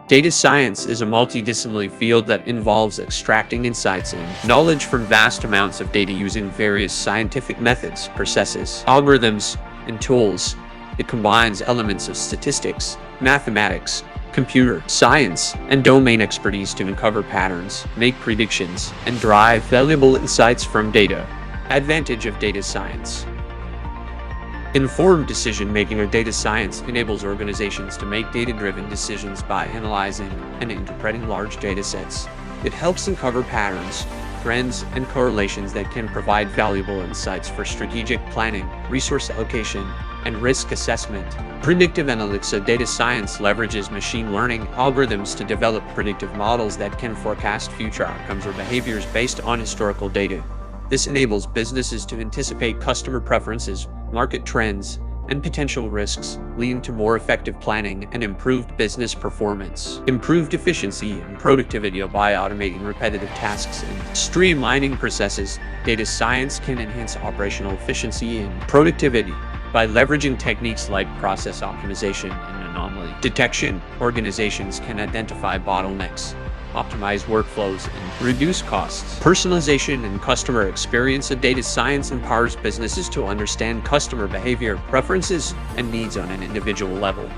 Data science is a multidisciplinary field that involves extracting insights and knowledge from vast amounts of data using various scientific methods, processes, algorithms, and tools. It combines elements of statistics, mathematics, computer science, and domain expertise to uncover patterns, make predictions, and derive valuable insights from data. Advantage of data science. Informed decision-making. Of data science enables organizations to make data-driven decisions by analyzing and interpreting large data sets. It helps uncover patterns, trends, and correlations that can provide valuable insights for strategic planning, resource allocation, and risk assessment. Predictive analytics. Of data science leverages machine learning algorithms to develop predictive models that can forecast future outcomes or behaviors based on historical data. This enables businesses to anticipate customer preferences, market trends, and potential risks, leading to more effective planning and improved business performance. Improved efficiency and productivity. By automating repetitive tasks and streamlining processes, data science can enhance operational efficiency and productivity. By leveraging techniques like process optimization and anomaly detection, organizations can identify bottlenecks, optimize workflows, and reduce costs. Personalization and customer experience. Of data science empowers businesses to understand customer behavior, preferences, and needs on an individual level.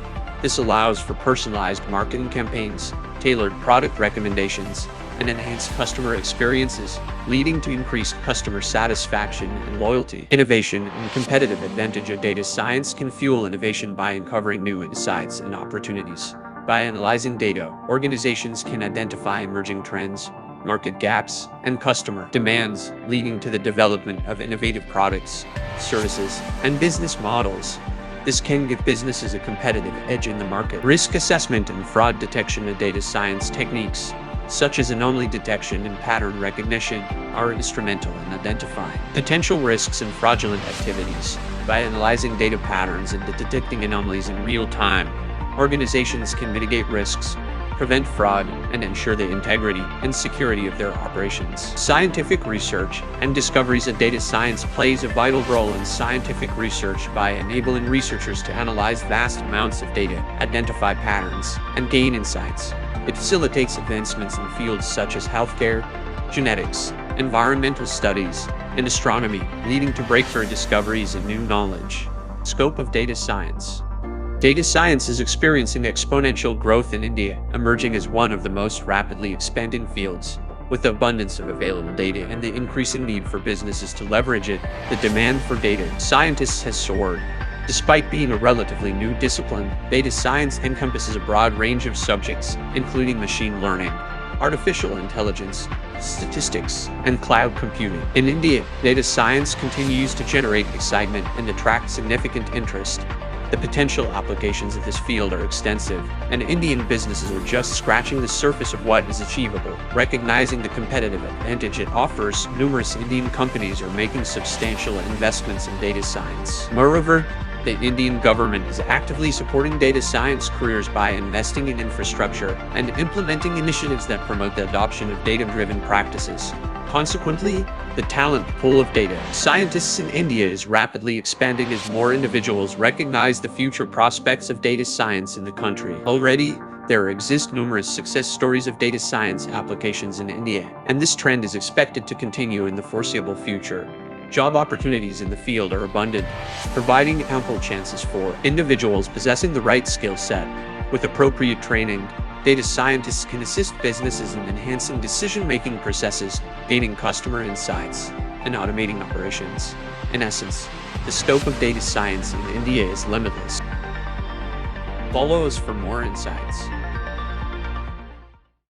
This allows for personalized marketing campaigns, tailored product recommendations, and enhanced customer experiences, leading to increased customer satisfaction and loyalty. Innovation and competitive advantage. Of data science can fuel innovation by uncovering new insights and opportunities. By analyzing data, organizations can identify emerging trends, market gaps, and customer demands, leading to the development of innovative products, services, and business models. This can give businesses a competitive edge in the market. Risk assessment and fraud detection. Of data science techniques, such as anomaly detection and pattern recognition, are instrumental in identifying potential risks and fraudulent activities. By analyzing data patterns and detecting anomalies in real time, organizations can mitigate risks, prevent fraud, and ensure the integrity and security of their operations. Scientific research and discoveries. Of data science plays a vital role in scientific research by enabling researchers to analyze vast amounts of data, identify patterns, and gain insights. It facilitates advancements in fields such as healthcare, genetics, environmental studies, and astronomy, leading to breakthrough discoveries and new knowledge. Scope of data science. Data science is experiencing exponential growth in India, emerging as one of the most rapidly expanding fields. With the abundance of available data and the increasing need for businesses to leverage it, the demand for data scientists has soared. Despite being a relatively new discipline, data science encompasses a broad range of subjects, including machine learning, artificial intelligence, statistics, and cloud computing. In India, data science continues to generate excitement and attract significant interest. The potential applications of this field are extensive, and Indian businesses are just scratching the surface of what is achievable. Recognizing the competitive advantage it offers, numerous Indian companies are making substantial investments in data science. Moreover, the Indian government is actively supporting data science careers by investing in infrastructure and implementing initiatives that promote the adoption of data-driven practices. Consequently, the talent pool of data scientists in India is rapidly expanding as more individuals recognize the future prospects of data science in the country. Already, there exist numerous success stories of data science applications in India, and this trend is expected to continue in the foreseeable future. Job opportunities in the field are abundant, providing ample chances for individuals possessing the right skill set. With appropriate training, data scientists can assist businesses in enhancing decision-making processes, gaining customer insights, and automating operations. In essence, the scope of data science in India is limitless. Follow us for more insights.